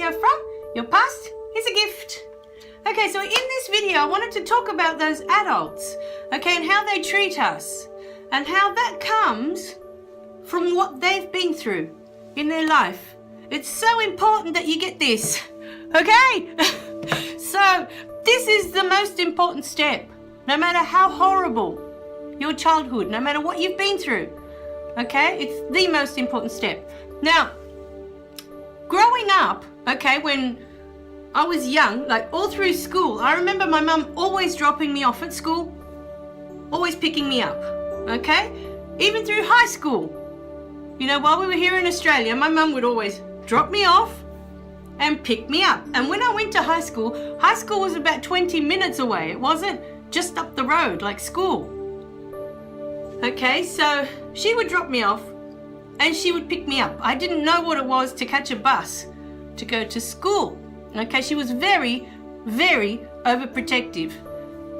video from, your past is a gift. Okay, so in this video, I wanted to talk about those adults, okay, and how they treat us, and how that comes from what they've been through in their life. It's so important that you get this, okay? So this is the most important step, no matter how horrible your childhood, no matter what you've been through, okay? It's the most important step. Now, growing up, okay, when I was young, like all through school, I remember my mum always dropping me off at school, always picking me up, okay? Even through high school. You know, while we were here in Australia, my mum would always drop me off and pick me up. And when I went to high school was about 20 minutes away. It wasn't just up the road like school. Okay, so she would drop me off and she would pick me up. I didn't know what it was to catch a bus to go to school. Okay, she was very, very overprotective.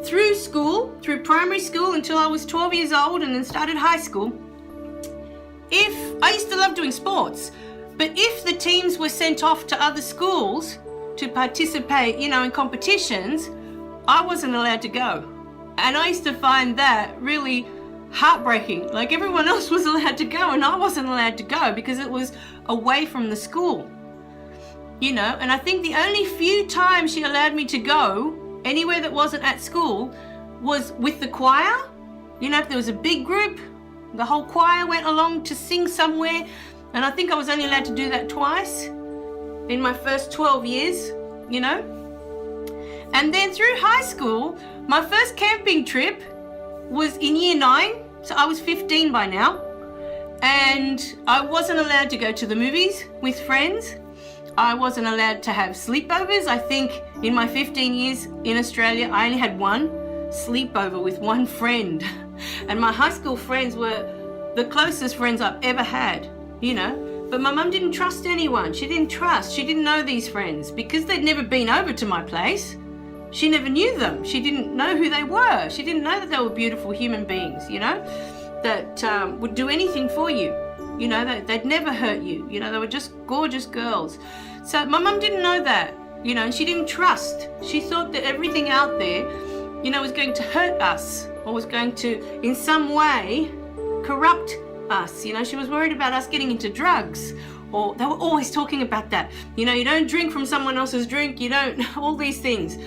Through school, through primary school until I was 12 years old and then started high school, I used to love doing sports, but if the teams were sent off to other schools to participate, you know, in competitions, I wasn't allowed to go. And I used to find that really heartbreaking. Like everyone else was allowed to go and I wasn't allowed to go because it was away from the school. You know, and I think the only few times she allowed me to go anywhere that wasn't at school was with the choir. You know, if there was a big group, the whole choir went along to sing somewhere, and I think I was only allowed to do that twice in my first 12 years, you know. And then through high school, my first camping trip was in year 9, so I was 15 by now, and I wasn't allowed to go to the movies with friends. I wasn't allowed to have sleepovers. I think in my 15 years in Australia, I only had one sleepover with one friend. And my high school friends were the closest friends I've ever had, you know. But my mum didn't trust anyone. She didn't know these friends because they'd never been over to my place. She never knew them. She didn't know who they were. She didn't know that they were beautiful human beings, you know, that would do anything for you. You know, they'd never hurt you. You know, they were just gorgeous girls. So my mum didn't know that, you know, and she didn't trust. She thought that everything out there, you know, was going to hurt us or was going to, in some way, corrupt us. You know, she was worried about us getting into drugs, or they were always talking about that. You know, you don't drink from someone else's drink. You don't, all these things,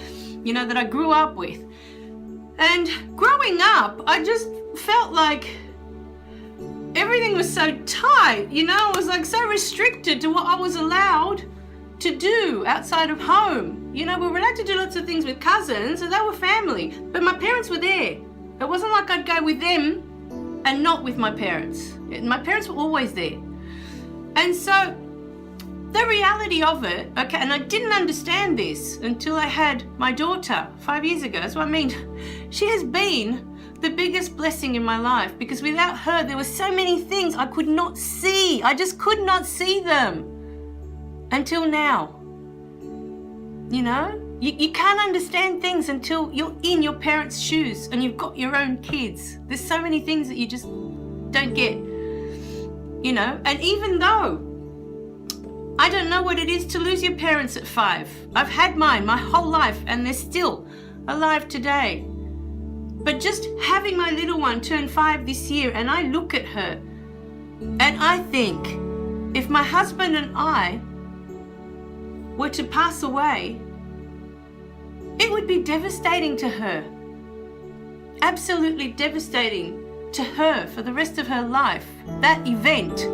you know, that I grew up with. And growing up, I just felt like everything was so tight, you know. I was like so restricted to what I was allowed to do outside of home. You know, we were allowed to do lots of things with cousins, and they were family, but my parents were there. It wasn't like I'd go with them and not with my parents. My parents were always there. And so the reality of it, okay, and I didn't understand this until I had my daughter 5 years ago. That's what I mean. She has been the biggest blessing in my life, because without her there were so many things I could not see. I just could not see them until now. You know, you can't understand things until you're in your parents' shoes and you've got your own kids. There's so many things that you just don't get, you know. And even though I don't know what it is to lose your parents at 5, I've had mine my whole life and they're still alive today. But just having my little one turn 5 this year, and I look at her and I think, if my husband and I were to pass away, it would be devastating to her. Absolutely devastating to her for the rest of her life. That event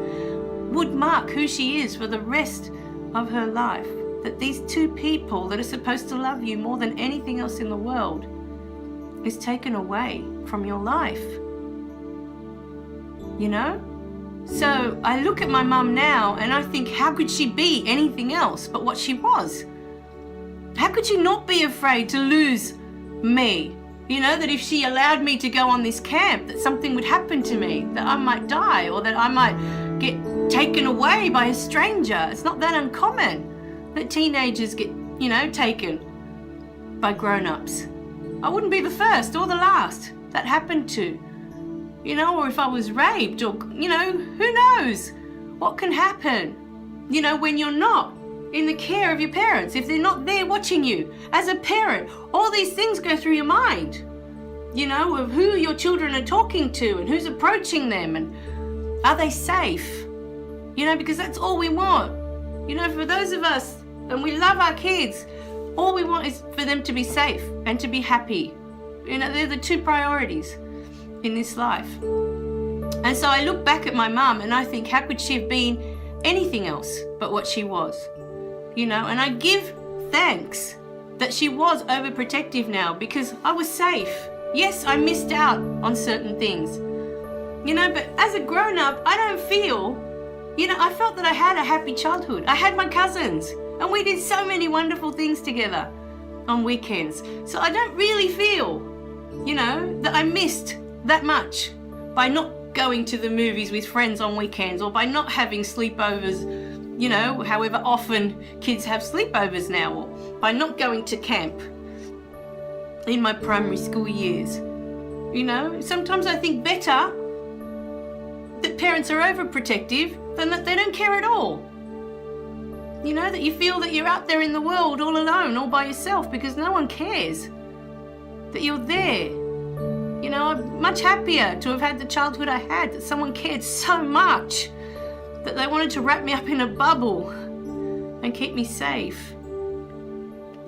would mark who she is for the rest of her life. That these two people that are supposed to love you more than anything else in the world is taken away from your life. You know? So I look at my mum now and I think, how could she be anything else but what she was? How could she not be afraid to lose me? You know, that if she allowed me to go on this camp, that something would happen to me, that I might die, or that I might get taken away by a stranger. It's not that uncommon that teenagers get, you know, taken by grown-ups. I wouldn't be the first or the last that happened to. You know, or if I was raped, or, you know, who knows what can happen, you know, when you're not in the care of your parents, if they're not there watching you as a parent, all these things go through your mind, you know, of who your children are talking to and who's approaching them and are they safe, you know, because that's all we want, you know, for those of us, and we love our kids, all we want is for them to be safe and to be happy. You know, they're the two priorities in this life. And so I look back at my mum and I think, how could she have been anything else but what she was? You know, and I give thanks that she was overprotective now, because I was safe. Yes, I missed out on certain things, you know, but as a grown-up, I don't feel, you know, I felt that I had a happy childhood. I had my cousins and we did so many wonderful things together on weekends. So I don't really feel, you know, that I missed that much by not going to the movies with friends on weekends, or by not having sleepovers, you know, however often kids have sleepovers now, or by not going to camp in my primary school years. You know, sometimes I think better that parents are overprotective than that they don't care at all. You know, that you feel that you're out there in the world all alone, all by yourself, because no one cares that you're there. You know, I'm much happier to have had the childhood I had, that someone cared so much that they wanted to wrap me up in a bubble and keep me safe.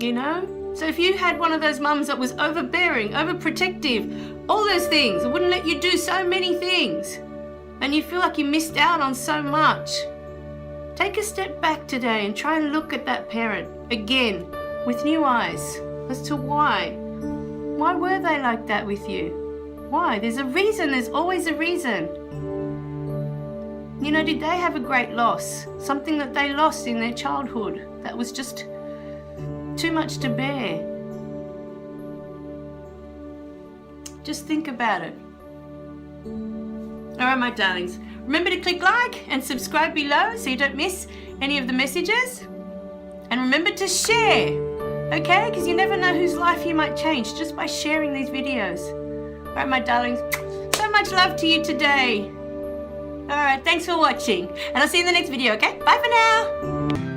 You know? So if you had one of those mums that was overbearing, overprotective, all those things, it wouldn't let you do so many things, and you feel like you missed out on so much, take a step back today and try and look at that parent again with new eyes as to why. Why were they like that with you? Why? There's a reason. There's always a reason. You know, did they have a great loss? Something that they lost in their childhood that was just too much to bear? Just think about it. All right, my darlings. Remember to click like and subscribe below so you don't miss any of the messages. And remember to share, okay? Because you never know whose life you might change just by sharing these videos. All right, my darlings. So much love to you today. All right, thanks for watching. And I'll see you in the next video, okay? Bye for now.